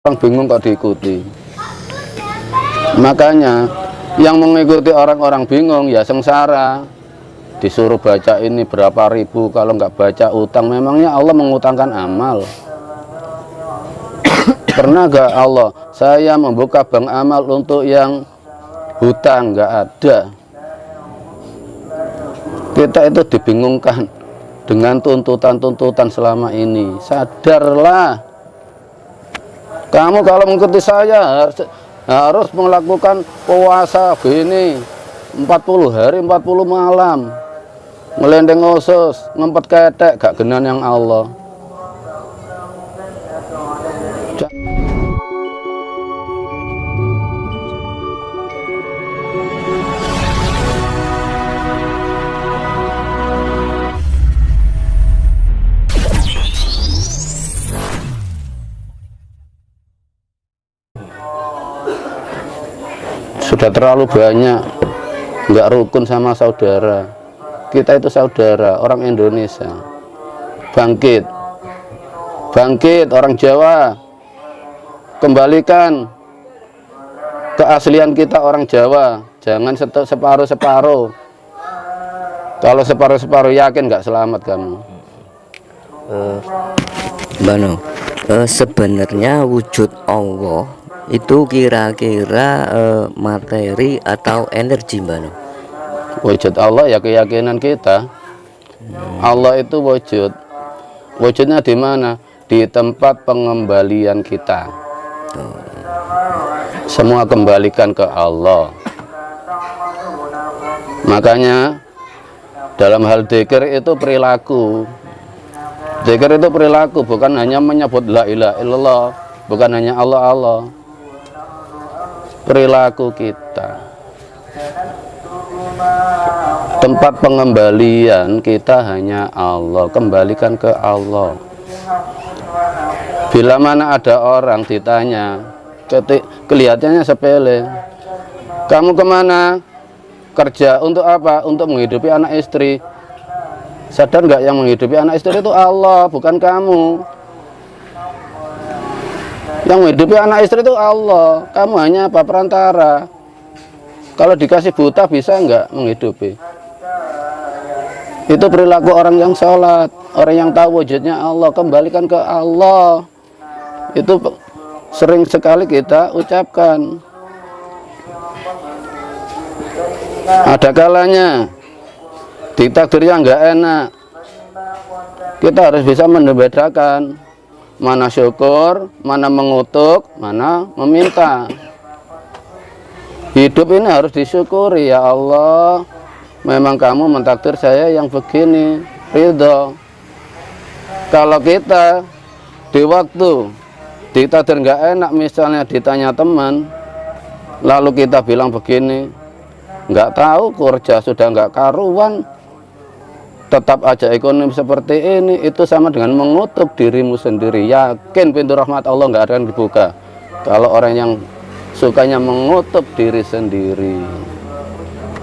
Orang bingung kok diikuti. Makanya yang mengikuti orang-orang bingung ya sengsara. Disuruh baca ini berapa ribu, kalau nggak baca utang. Memangnya Allah mengutangkan amal? Pernah nggak Allah saya membuka bank amal untuk yang hutang? Nggak ada. Kita itu dibingungkan dengan tuntutan-tuntutan selama ini. Sadarlah. Kamu kalau mengikuti saya harus melakukan puasa begini 40 hari 40 malam, melendeng usus, ngempet ketek, gak genan yang Allah. Sudah terlalu banyak nggak rukun sama saudara. Kita itu saudara, orang Indonesia. Bangkit, bangkit orang Jawa. Kembalikan keaslian kita orang Jawa. Jangan separuh-separuh. Kalau separuh-separuh yakin nggak selamat kamu. Bano, sebenarnya wujud Allah itu kira-kira materi atau energi, Bano? Wujud Allah ya keyakinan kita. Allah itu wujud. Wujudnya di mana? Di tempat pengembalian kita. Semua kembalikan ke Allah. Makanya dalam hal dzikir itu perilaku. Dzikir itu perilaku, bukan hanya menyebut la ilaha illallah, bukan hanya Allah Allah. Perilaku kita, tempat pengembalian kita hanya Allah. Kembalikan ke Allah. Bila mana ada orang ditanya, kelihatannya sepele, kamu kemana? Kerja untuk apa? Untuk menghidupi anak istri. Sadar nggak yang menghidupi anak istri itu Allah, bukan kamu. Yang menghidupi anak istri itu Allah. Kamu hanya apa? Perantara. Kalau dikasih buta bisa nggak menghidupi? Itu perilaku orang yang sholat, orang yang tahu wujudnya Allah. Kembalikan ke Allah. Itu sering sekali kita ucapkan. Ada kalanya di takdir yang nggak enak, kita harus bisa membedakan mana syukur, mana mengutuk, mana meminta. Hidup ini harus disyukuri. Ya Allah, memang kamu mentakdir saya yang begini, ridho. Kalau kita di waktu ditakdir nggak enak, misalnya ditanya teman, lalu kita bilang begini, nggak tahu, kerja sudah nggak karuan, tetap aja ekonomi seperti ini, itu sama dengan mengutuk dirimu sendiri. Yakin pintu rahmat Allah nggak akan dibuka kalau orang yang sukanya mengutuk diri sendiri.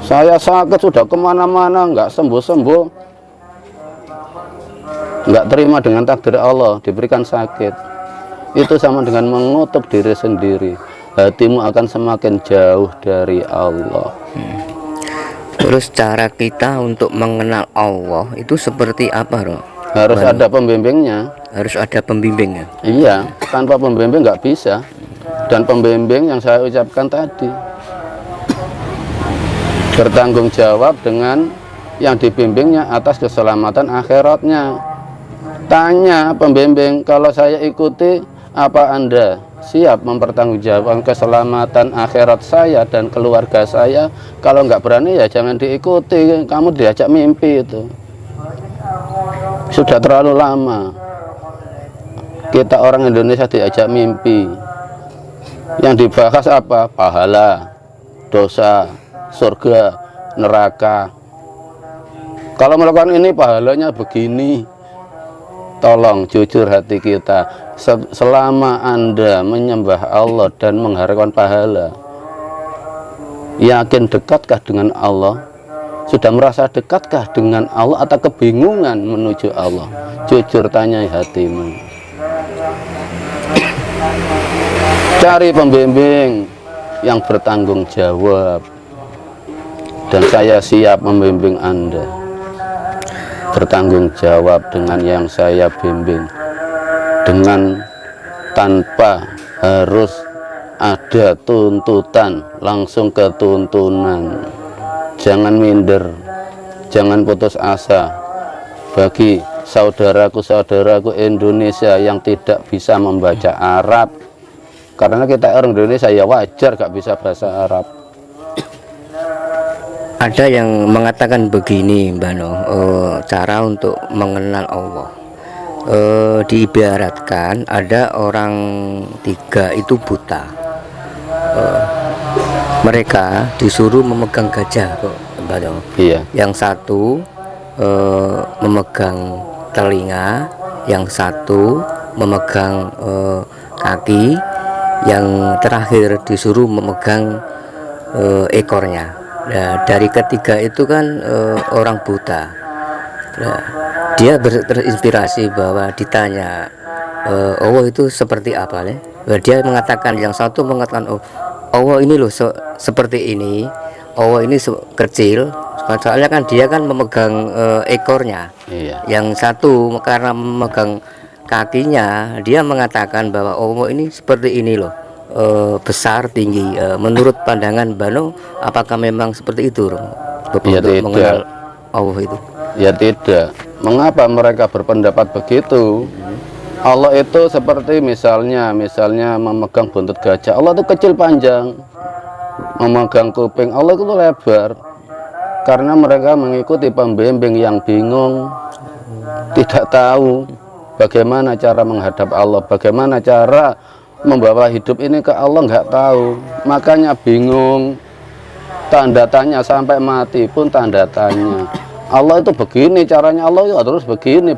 Saya sakit sudah kemana-mana nggak sembuh-sembuh, nggak terima dengan takdir Allah diberikan sakit, itu sama dengan mengutuk diri sendiri. Hatimu akan semakin jauh dari Allah. Terus cara kita untuk mengenal Allah itu seperti apa, Roh? Harus ada pembimbingnya. Harus ada pembimbingnya. Iya, tanpa pembimbing nggak bisa. Dan pembimbing yang saya ucapkan tadi bertanggung jawab dengan yang dibimbingnya atas keselamatan akhiratnya. Tanya pembimbing, kalau saya ikuti, apa Anda siap mempertanggungjawabkan keselamatan akhirat saya dan keluarga saya? Kalau nggak berani ya jangan diikuti, kamu diajak mimpi. Itu sudah terlalu lama kita orang Indonesia diajak mimpi. Yang dibahas apa? Pahala, dosa, surga, neraka. Kalau melakukan ini pahalanya begini. Tolong jujur hati kita. Selama Anda menyembah Allah dan mengharapkan pahala, yakin dekatkah dengan Allah? Sudah merasa dekatkah dengan Allah atau kebingungan menuju Allah? Jujur tanya hatimu. Cari pembimbing yang bertanggung jawab, dan saya siap membimbing Anda. Bertanggung jawab dengan yang saya bimbing, dengan tanpa harus ada tuntutan, langsung ke tuntunan. Jangan minder, jangan putus asa. Bagi saudaraku-saudaraku Indonesia yang tidak bisa membaca Arab, karena kita orang Indonesia ya wajar gak bisa bahasa Arab. Ada yang mengatakan begini, Mbak No, cara untuk mengenal Allah. Diibaratkan ada orang tiga itu buta. Mereka disuruh memegang gajah, Mbak No. Iya. Yang satu memegang telinga, yang satu memegang kaki, yang terakhir disuruh memegang ekornya. Nah, dari ketiga itu kan orang buta. Nah, dia terinspirasi bahwa ditanya Allah itu seperti apa, Le? Nah, dia mengatakan, yang satu mengatakan, oh, Allah ini loh seperti ini, Allah ini kecil. Soalnya kan dia kan memegang ekornya. Iya. Yang satu karena memegang kakinya, dia mengatakan bahwa Allah ini seperti ini loh, besar tinggi. Menurut pandangan Bano, apakah memang seperti itu, Ya, untuk tidak. mengenal Allah itu? Ya tidak. Mengapa mereka berpendapat begitu? Allah itu seperti misalnya memegang buntut gajah. Allah itu kecil panjang. Memegang kuping Allah itu lebar. Karena mereka mengikuti pembimbing yang bingung, tidak tahu bagaimana cara menghadap Allah, bagaimana cara membawa hidup ini ke Allah, nggak tahu. Makanya bingung, tanda tanya sampai mati pun tanda tanya. Allah itu begini caranya, Allah ya terus begini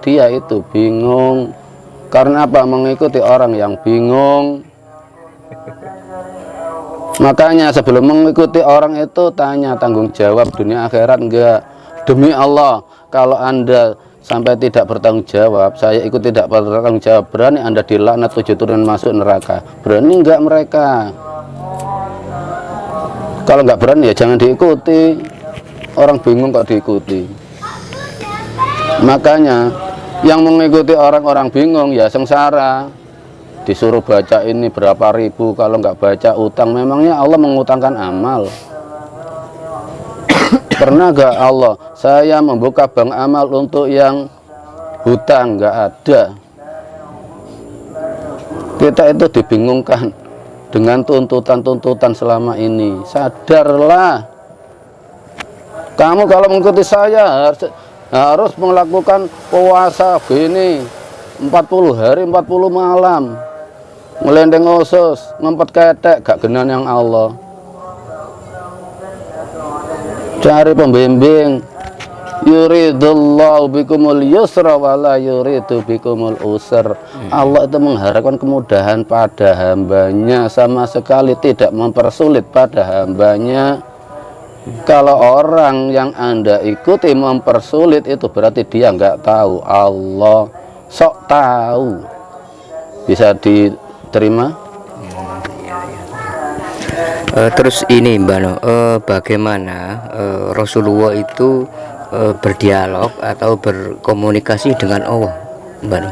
dia itu bingung. Karena apa? Mengikuti orang yang bingung. Makanya sebelum mengikuti orang itu tanya tanggung jawab dunia akhirat enggak. Demi Allah, kalau Anda sampai tidak bertanggung jawab, saya ikut tidak bertanggung jawab, berani Anda dilaknat 7 turunan masuk neraka? Berani enggak mereka? Kalau enggak berani ya jangan diikuti. Orang bingung kok diikuti. Makanya yang mengikuti orang-orang bingung ya sengsara. Disuruh baca ini berapa ribu, kalau nggak baca utang. Memangnya Allah mengutangkan amal? Pernah nggak Allah saya membuka bank amal untuk yang hutang? Nggak ada. Kita itu dibingungkan dengan tuntutan-tuntutan selama ini. Sadarlah, kamu kalau mengikuti saya harus melakukan puasa begini 40 hari 40 malam, ngelendeng osus, ngempet ketek, gak genan yang Allah. Cari pembimbing. Yuridullahu bikumul yusra wala yuridu bikumul usr. Allah itu mengharapkan kemudahan pada hambanya, sama sekali tidak mempersulit pada hambanya. Kalau orang yang Anda ikuti mempersulit, itu berarti dia nggak tahu Allah, sok tahu. Bisa diterima? Terus ini, Mbak No, bagaimana Rasulullah itu berdialog atau berkomunikasi dengan Allah, Mbak No?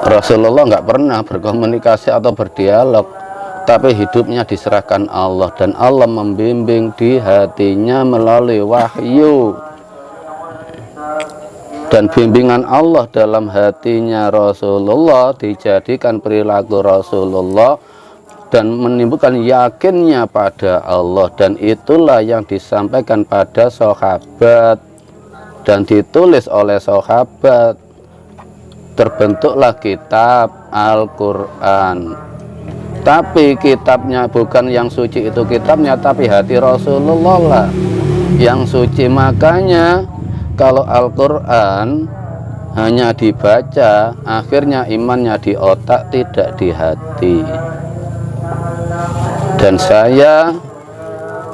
Rasulullah nggak pernah berkomunikasi atau berdialog, tapi hidupnya diserahkan Allah, dan Allah membimbing di hatinya melalui wahyu. Dan bimbingan Allah dalam hatinya Rasulullah dijadikan perilaku Rasulullah dan menimbulkan yakinnya pada Allah, dan itulah yang disampaikan pada sahabat dan ditulis oleh sahabat. Terbentuklah kitab Al-Quran. Tapi kitabnya bukan yang suci itu kitabnya, tapi hati Rasulullah lah yang suci. Makanya kalau Al-Quran hanya dibaca, akhirnya imannya di otak, tidak di hati. Dan saya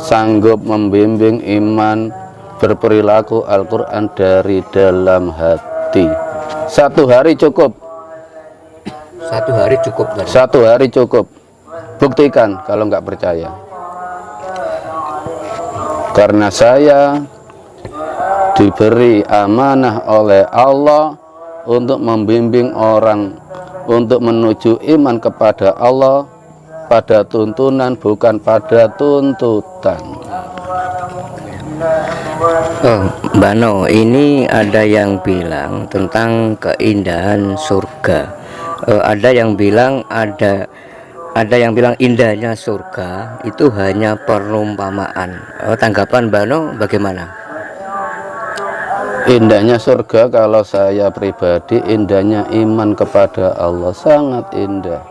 sanggup membimbing iman berperilaku Al-Quran dari dalam hati. 1 hari cukup. 1 hari cukup, Mbak No? 1 hari cukup. buktikan kalau nggak percaya. Karena saya diberi amanah oleh Allah untuk membimbing orang untuk menuju iman kepada Allah pada tuntunan, bukan pada tuntutan. Oh, Mbak No, ini ada yang bilang tentang keindahan surga. Ada yang bilang ada yang bilang indahnya surga itu hanya perumpamaan. Tanggapan Mbak No bagaimana? Indahnya surga kalau saya pribadi, indahnya iman kepada Allah sangat indah.